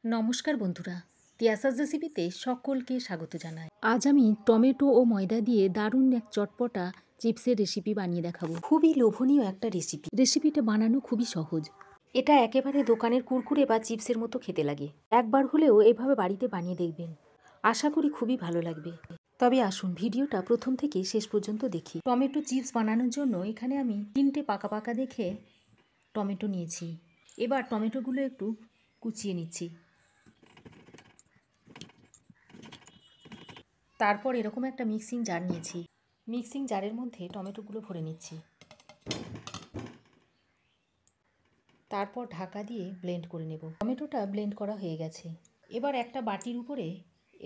নমস্কার বন্ধুরা, তিয়াসাস রেসিপিতে সকলকে স্বাগত জানাই। আজ আমি টমেটো ও ময়দা দিয়ে দারুণ এক চটপটা চিপসের রেসিপি বানিয়ে দেখাবো। খুবই লোভনীয় একটা রেসিপি। রেসিপিটা বানানো খুবই সহজ। এটা একেবারে দোকানের কুরকুরে বা চিপসের মতো খেতে লাগে। একবার হলেও এভাবে বাড়িতে বানিয়ে দেখবেন, আশা করি খুবই ভালো লাগবে। তবে আসুন ভিডিওটা প্রথম থেকে শেষ পর্যন্ত দেখি। টমেটো চিপস বানানোর জন্য এখানে আমি 3টে পাকা পাকা দেখে টমেটো নিয়েছি। এবার টমেটোগুলো একটু কুচিয়ে নিচ্ছি। তারপর এরকম একটা মিক্সিং জার নিয়েছি। মিক্সিং জারের মধ্যে টমেটোগুলো ভরে নিচ্ছি। তারপর ঢাকা দিয়ে ব্লেন্ড করে নেব। টমেটোটা ব্লেন্ড করা হয়ে গেছে। এবার একটা বাটির উপরে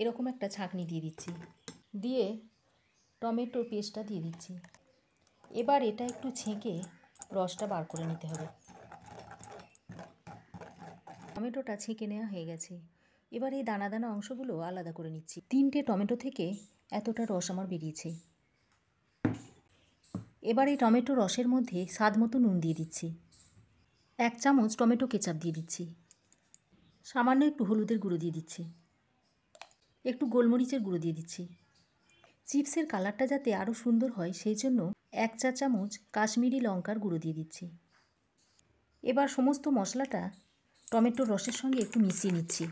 এরকম একটা ছাঁকনি দিয়ে দিচ্ছি, দিয়ে টমেটোর পেস্টটা দিয়ে দিচ্ছি। এবার এটা একটু ছেঁকে রসটা বার করে নিতে হবে। টমেটোটা ছেঁকে নেওয়া হয়ে গেছে। এবার এই দানা দানা অংশগুলো আলাদা করে নিচ্ছি। 3টে টমেটো থেকে এতটা রস আমার বেরিয়েছে। এবার এই টমেটো রসের মধ্যে স্বাদ মতো নুন দিয়ে দিচ্ছি। 1 চামচ টমেটো কেচাপ দিয়ে দিচ্ছি। সামান্য একটু হলুদের গুঁড়ো দিয়ে দিচ্ছি। একটু গোলমরিচের গুঁড়ো দিয়ে দিচ্ছি। চিপসের কালারটা যাতে আরও সুন্দর হয় সেই জন্য 1 চা চামচ কাশ্মীরি লঙ্কার গুঁড়ো দিয়ে দিচ্ছি। এবার সমস্ত মশলাটা টমেটোর রসের সঙ্গে একটু মিশিয়ে নিচ্ছি।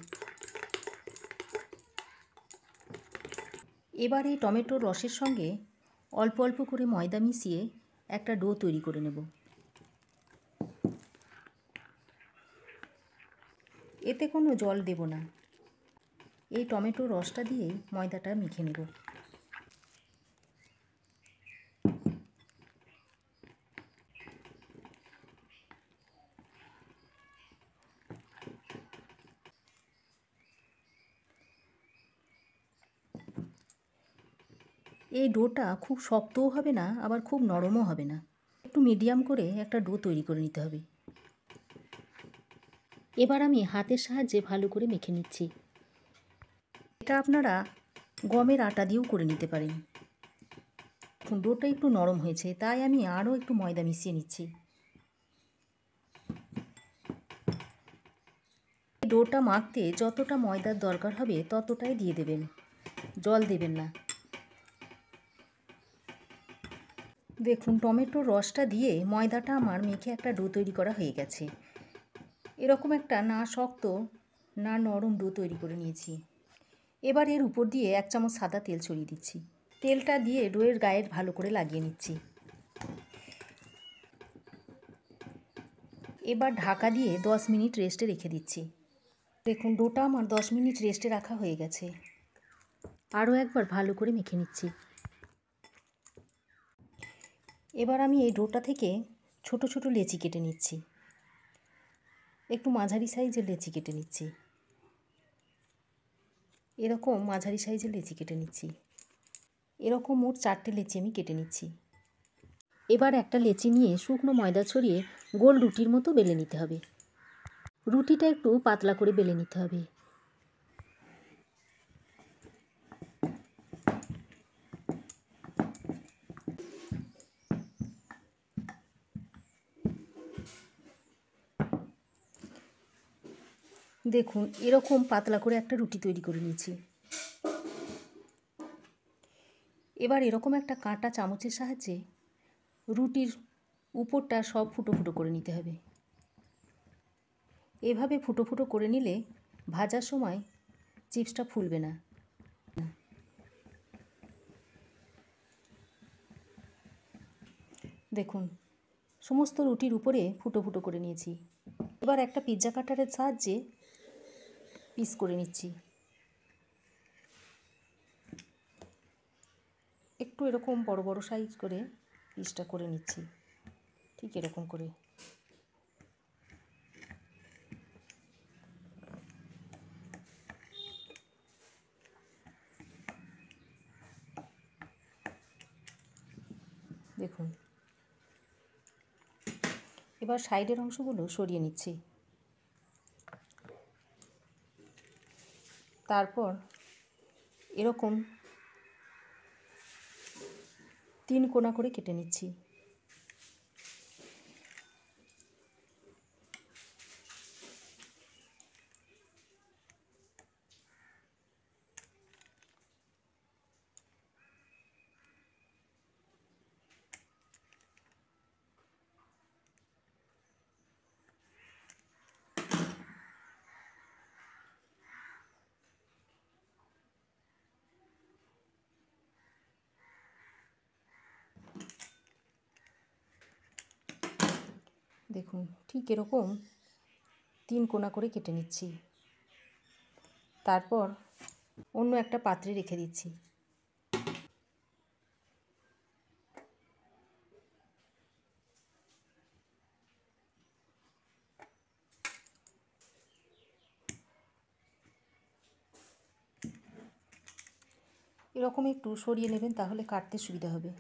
এবার এই টমেটোর রসের সঙ্গে অল্প অল্প করে ময়দা মিশিয়ে একটা ডো তৈরি করে নেব। এতে কোনো জল দেব না। এই টমেটোর রসটা দিয়েই ময়দাটা মেখে নেব। এই ডোটা খুব শক্তও হবে না, আবার খুব নরমও হবে না। একটু মিডিয়াম করে একটা ডো তৈরি করে নিতে হবে। এবার আমি হাতের সাহায্যে ভালো করে মেখে নিচ্ছি। এটা আপনারা গমের আটা দিয়েও করে নিতে পারেন। ডোটা একটু নরম হয়েছে, তাই আমি আরও একটু ময়দা মিশিয়ে নিচ্ছি। ডোটা মাখতে যতটা ময়দার দরকার হবে ততটাই দিয়ে দেবেন, জল দেবেন না। দেখুন টমেটোর রসটা দিয়ে ময়দাটা আমার মেখে একটা ডো তৈরি করা হয়ে গেছে। এরকম একটা না শক্ত না নরম ডো তৈরি করে নিয়েছি। এবার এর উপর দিয়ে 1 চামচ সাদা তেল ছড়িয়ে দিচ্ছি। তেলটা দিয়ে ডোয়ের গায়ে ভালো করে লাগিয়ে নিচ্ছি। এবার ঢাকা দিয়ে 10 মিনিট রেস্টে রেখে দিচ্ছি। দেখুন ডোটা আমার 10 মিনিট রেস্টে রাখা হয়ে গেছে। আরও একবার ভালো করে মেখে নিচ্ছি। এবার আমি এই ডোটা থেকে ছোট ছোট লেচি কেটে নিচ্ছি। একটু মাঝারি সাইজের লেচি কেটে নিচ্ছি। এরকম মাঝারি সাইজের লেচি কেটে নিচ্ছি। এরকম মোট 4টে লেচি আমি কেটে নিচ্ছি। এবার একটা লেচি নিয়ে শুকনো ময়দা ছড়িয়ে গোল রুটির মতো বেলে নিতে হবে। রুটিটা একটু পাতলা করে বেলে নিতে হবে। দেখুন এরকম পাতলা করে একটা রুটি তৈরি করে নিয়েছি। এবার এরকম একটা কাঁটা চামচের সাহায্যে রুটির উপরটা সব ফুটো ফুটো করে নিতে হবে। এভাবে ফুটো ফুটো করে নিলে ভাজার সময় চিপসটা ফুলবে না। দেখুন সমস্ত রুটির উপরে ফুটো ফুটো করে নিয়েছি। এবার একটা পিৎজা কাটারের সাহায্যে পিস করে নিচ্ছি। একটু এরকম বড় বড় সাইজ করে পিসটা করে নিচ্ছি, ঠিক এরকম করে। দেখুন এবার সাইডের অংশগুলো সরিয়ে নিচ্ছি। তারপর এরকম 3 কোণা করে কেটে নিচ্ছি। দেখুন ঠিক এরকম 3 কোনা করে কেটে নিচ্ছি। তারপর অন্য একটা পাত্রে রেখে দিচ্ছি। এরকম একটু সরিয়ে নেবেন, তাহলে কাটতে সুবিধা হবে।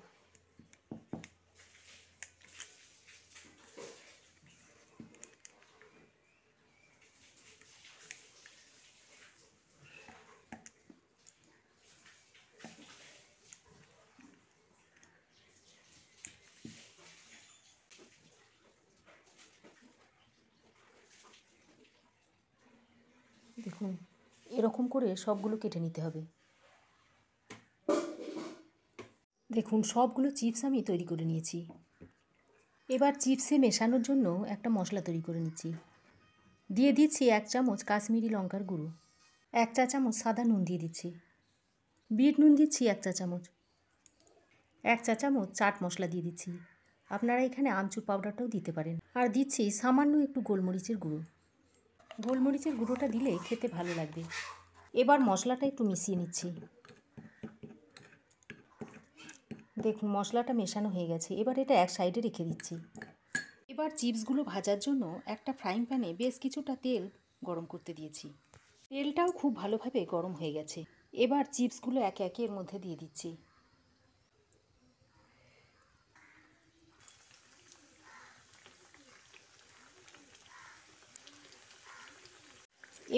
দেখুন এরকম করে সবগুলো কেটে নিতে হবে। দেখুন সবগুলো চিপস আমি তৈরি করে নিয়েছি। এবার চিপসে মেশানোর জন্য একটা মশলা তৈরি করে নিচ্ছি। দিয়ে দিচ্ছি 1 চামচ কাশ্মীরি লঙ্কার গুঁড়ো, 1 চা চামচ সাদা নুন দিয়ে দিচ্ছি, বিট নুন দিচ্ছি 1 চা চামচ, 1 চা চামচ চাট মশলা দিয়ে দিচ্ছি। আপনারা এখানে আমচুর পাউডারটাও দিতে পারেন। আর দিচ্ছি সামান্য একটু গোলমরিচের গুঁড়ো। গোলমরিচের গুঁড়োটা দিলে খেতে ভালো লাগবে। এবার মশলাটা একটু মিশিয়ে নিচ্ছি। দেখুন মশলাটা মেশানো হয়ে গেছে। এবার এটা এক সাইডে রেখে দিচ্ছি। এবার চিপসগুলো ভাজার জন্য একটা ফ্রাইং প্যানে বেশ কিছুটা তেল গরম করতে দিয়েছি। তেলটাও খুব ভালোভাবে গরম হয়ে গেছে। এবার চিপসগুলো একে একে এর মধ্যে দিয়ে দিচ্ছি।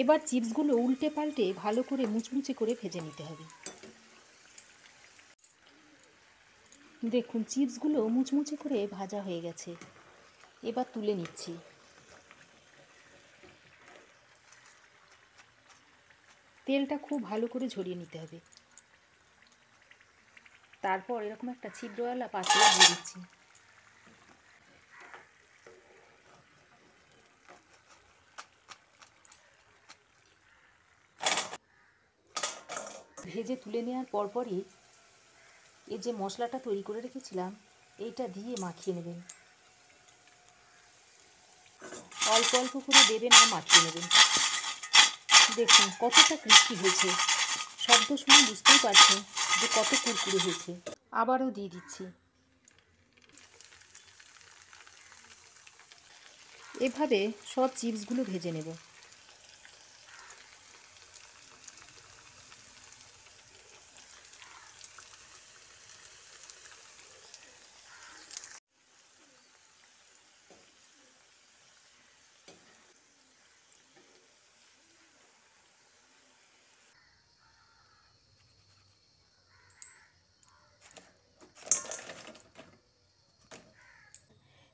এবার চিপসগুলো উল্টে পাল্টে ভালো করে মুচমুচে করে ভেজে নিতে হবে। দেখুন চিপসগুলো মুচমুচে করে ভাজা হয়ে গেছে। এবার তুলে নিচ্ছি। তেলটা খুব ভালো করে ঝরিয়ে নিতে হবে। তারপর এরকম একটা ছিদ্রওয়ালা পাত্রে দিয়ে দিচ্ছি। ভেজে তুলে নেওয়ার পরপরই এই যে মশলাটা তৈরি করে রেখেছিলাম এইটা দিয়ে মাখিয়ে নেবেন। অল্প অল্প করে দেবেন আর মাখিয়ে নেবেন। দেখুন কতটা ক্রিস্পি হয়েছে, শব্দ শুনে বুঝতেই পারছেন যে কত কুরকুরে হয়েছে। আবারও দিয়ে দিচ্ছি। এভাবে সব চিপসগুলো ভেজে নেব।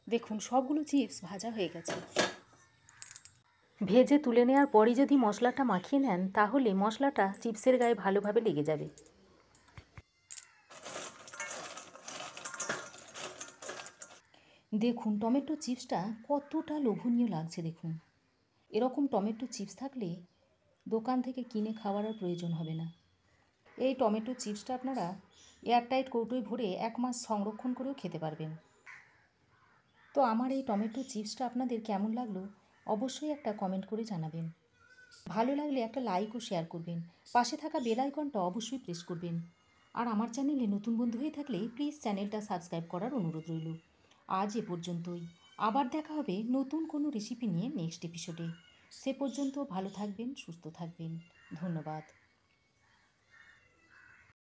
দেখুন সবগুলো চিপস ভাজা হয়ে গেছে। ভেজে তুলে নেওয়ার পরই যদি মশলাটা মাখিয়ে নেন তাহলে মশলাটা চিপসের গায়ে ভালোভাবে লেগে যাবে। দেখুন টমেটো চিপসটা কতটা লোভনীয় লাগছে। দেখুন এরকম টমেটো চিপস থাকলে দোকান থেকে কিনে খাওয়ার আর প্রয়োজন হবে না। এই টমেটো চিপসটা আপনারা এয়ারটাইট কৌটোয় ভরে 1 মাস সংরক্ষণ করেও খেতে পারবেন। তো আমার এই টমেটো চিপসটা আপনাদের কেমন লাগলো অবশ্যই একটা কমেন্ট করে জানাবেন। ভালো লাগলে একটা লাইক ও শেয়ার করবেন। পাশে থাকা বেল আইকনটা অবশ্যই প্রেস করবেন। আর আমার চ্যানেলে নতুন বন্ধু হয়ে থাকলে প্লিজ চ্যানেলটা সাবস্ক্রাইব করার অনুরোধ রইল। আজ এ পর্যন্তই। আবার দেখা হবে নতুন কোনো রেসিপি নিয়ে নেক্সট এপিসোডে। সে পর্যন্ত ভালো থাকবেন, সুস্থ থাকবেন। ধন্যবাদ।